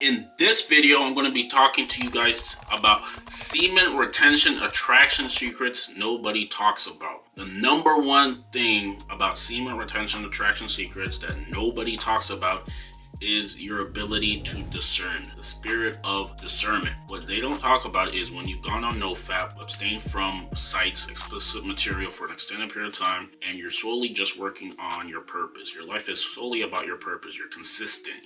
In this video, I'm going to be talking to you guys about semen retention attraction secrets nobody talks about. The number one thing about semen retention attraction secrets that nobody talks about is your ability to discern, the spirit of discernment. What they don't talk about is when you've gone on NoFap, abstained from sites, explicit material for an extended period of time, and you're solely just working on your purpose. Your life is solely about your purpose. You're consistent.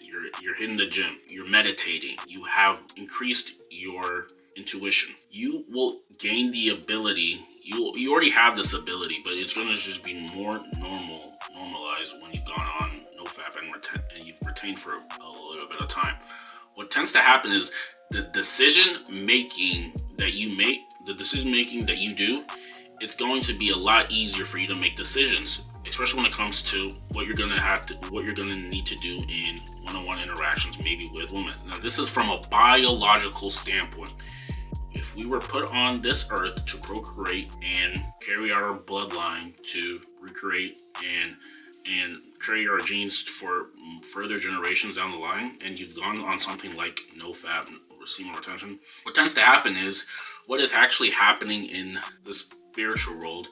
You're hitting the gym. You're meditating. You have increased your intuition. You will gain the ability. You already have this ability, but it's going to just be more normalized when you've gone on NoFap and you've retained for a little bit of time. What tends to happen is the decision making that you make, the decision making that you do, it's going to be a lot easier for you to make decisions, especially when it comes to what you're gonna need to do in one-on-one interactions, maybe with women. Now, this is from a biological standpoint. If we were put on this earth to procreate and carry our bloodline to recreate and carry our genes for further generations down the line, and you've gone on something like NoFap or semen retention, what tends to happen is, what is actually happening in the spiritual world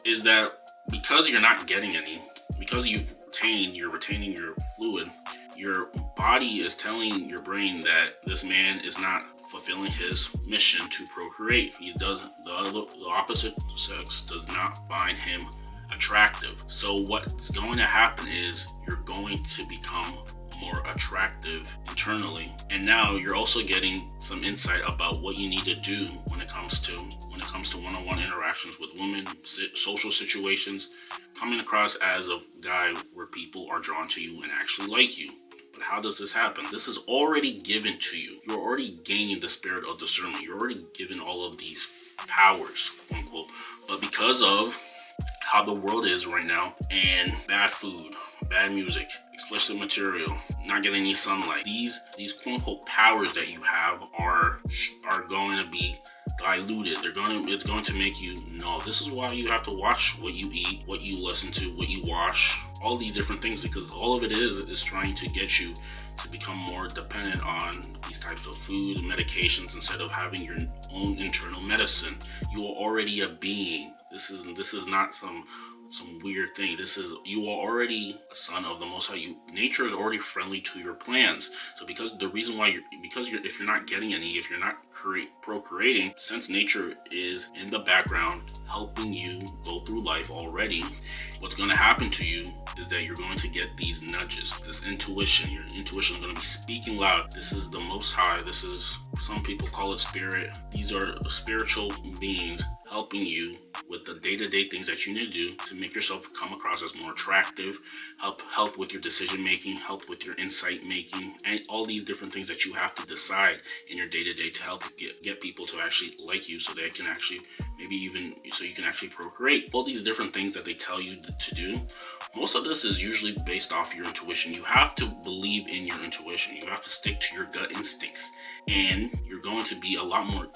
is that because you're not getting any, because you're retaining your fluid, your body is telling your brain that this man is not fulfilling his mission to procreate. The opposite sex does not find him attractive. So what's going to happen is you're going to become more attractive internally, and now you're also getting some insight about what you need to do when it comes to one-on-one interactions with women, social situations, coming across as a guy where people are drawn to you and actually like you. But how does this happen? This is already given to you. You're already gaining the spirit of discernment. You're already given all of these powers, quote unquote. But because of how the world is right now, and bad food, bad music, explicit material, not getting any sunlight, these quote unquote powers that you have are going to be diluted. It's going to make you know. This is why you have to watch what you eat, what you listen to, what you watch, all these different things, because all of it is trying to get you to become more dependent on these types of foods, medications, instead of having your own internal medicine. You are already a being. This is not some weird thing. You are already a son of the Most High. Nature is already friendly to your plans. So if you're not getting any, if you're not procreating, since nature is in the background helping you go through life already, what's going to happen to you is that you're going to get these nudges, this intuition. Your intuition is going to be speaking loud. This is the Most High. Some people call it spirit. These are spiritual beings helping you with the day-to-day things that you need to do to make yourself come across as more attractive, help with your decision making, help with your insight making, and all these different things that you have to decide in your day-to-day to help get people to actually like you, so they can actually, maybe even so you can actually procreate. All these different things that they tell you to do, most of this is usually based off your intuition. You have to believe in your intuition. You have to stick to your gut instincts, and you're going to be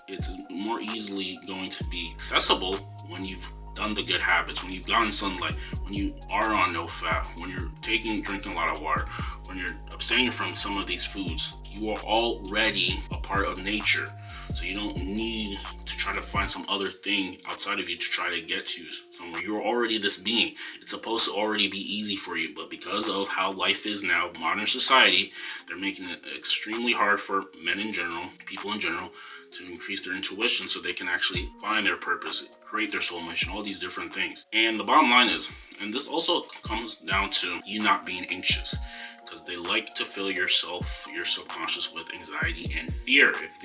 it's more easily going to be accessible when you've done the good habits, when you've gotten sunlight, when you are on NoFap, when you're drinking a lot of water, when you're abstaining from some of these foods. You are already a part of nature, so you don't need to try to find some other thing outside of you to try to get you somewhere. You're already this being. It's supposed to already be easy for you, but because of how life is now, modern society, they're making it extremely hard for men in general, people in general, to increase their intuition so they can actually find their purpose, create their soul mission, all these different things. And the bottom line is, and this also comes down to you not being anxious, because they like to fill your subconscious with anxiety and fear. If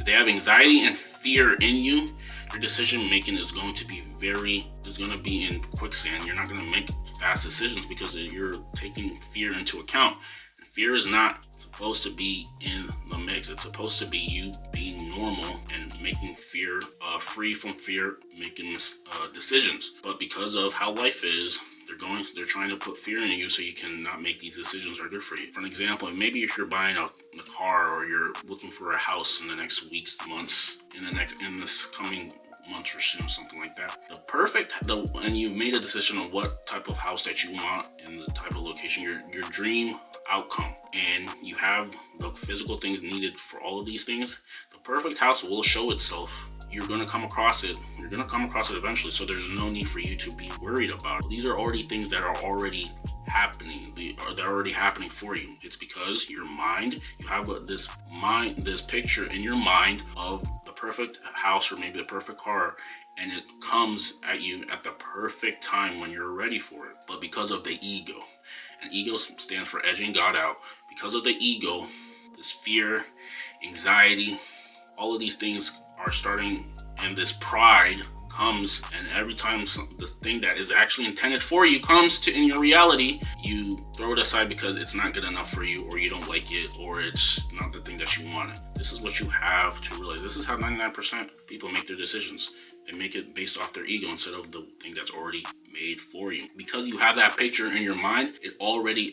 they have anxiety and fear in you, your decision making is going to be in quicksand. You're not going to make fast decisions because you're taking fear into account. Fear is not supposed to be in the mix. It's supposed to be you being normal and making fear, free from fear, making decisions. But because of how life is, they're trying to put fear in you so you cannot make these decisions that are good for you. For an example, maybe if you're buying a car, or you're looking for a house in the next weeks, months, in this coming months or soon, something like that. And you made a decision on what type of house that you want and the type of location, your dream outcome and you have the physical things needed for all of these things, the perfect house will show itself. You're going to come across it. You're going to come across it eventually. So there's no need for you to be worried about it. These are already things that are already happening. They're already happening for you. It's because your mind, you have this picture in your mind of the perfect house or maybe the perfect car, and it comes at you at the perfect time when you're ready for it. But because of the ego, and ego stands for edging God out, because of the ego, this fear, anxiety, all of these things are starting, and this pride comes, and every time the thing that is actually intended for you comes to in your reality, you throw it aside because it's not good enough for you, or you don't like it, or it's not the thing that you wanted. This is what you have to realize. This is how 99% of people make their decisions. They make it based off their ego instead of the thing that's already made for you. Because you have that picture in your mind, it's already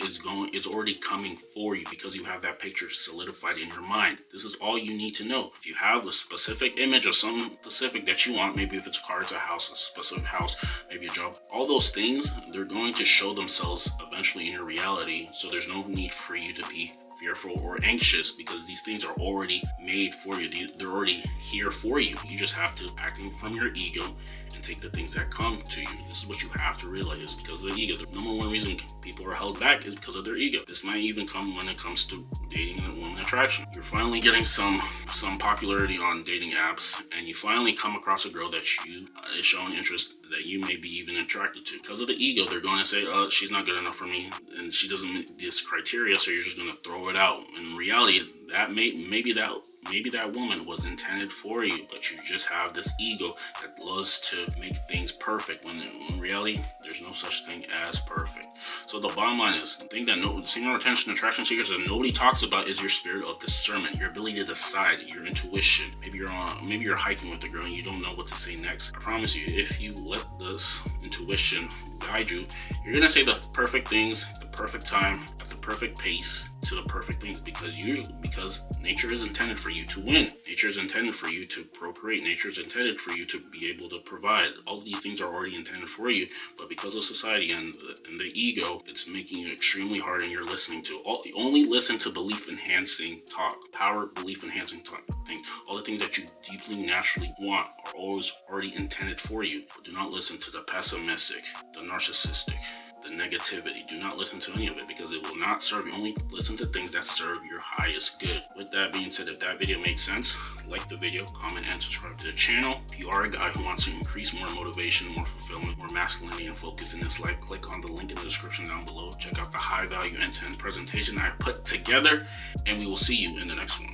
coming for you because you have that picture solidified in your mind. This is all you need to know. If you have a specific image of some specific that you want, maybe if it's a car, it's a house, a specific house, maybe a job, all those things, they're going to show themselves eventually in your reality. So there's no need for you to be fearful or anxious because these things are already made for you. They're already here for you. You just have to act from your ego and take the things that come to you. This is what you have to realize. It's because of the ego. The number one reason people are held back is because of their ego. This might even come when it comes to dating and woman attraction. You're finally getting some popularity on dating apps, and you finally come across a girl that you is showing interest that you may be even attracted to. Because of the ego, they're going to say, oh, she's not good enough for me, and she doesn't meet this criteria, so you're just going to throw it out. In reality, that maybe that woman was intended for you, but you just have this ego that loves to make things perfect, when in reality, there's no such thing as perfect. So the bottom line is, the thing that semen retention attraction secrets that nobody talks about is your spirit of discernment, your ability to decide, your intuition. Maybe you're hiking with a girl and you don't know what to say next. I promise you, if you let this intuition guide you, you're gonna say the perfect things, the perfect time, at the perfect pace, to the perfect things, because nature is intended for you to win. Nature is intended for you to procreate. Nature is intended for you to be able to provide. All these things are already intended for you, but because of society and the ego, it's making it extremely hard, and you're listening to only listen to belief enhancing talk, power belief enhancing talk things. All the things that you deeply naturally want are always already intended for you. But do not listen to the pessimistic, the narcissistic, the negativity. Do not listen to any of it because it will not serve you. Only listen to things that serve your highest good. With that being said, if that video made sense, like the video, comment, and subscribe to the channel. If you are a guy who wants to increase more motivation, more fulfillment, more masculinity and focus in this life, click on the link in the description down below. Check out the high value end-to-end presentation I put together, and we will see you in the next one.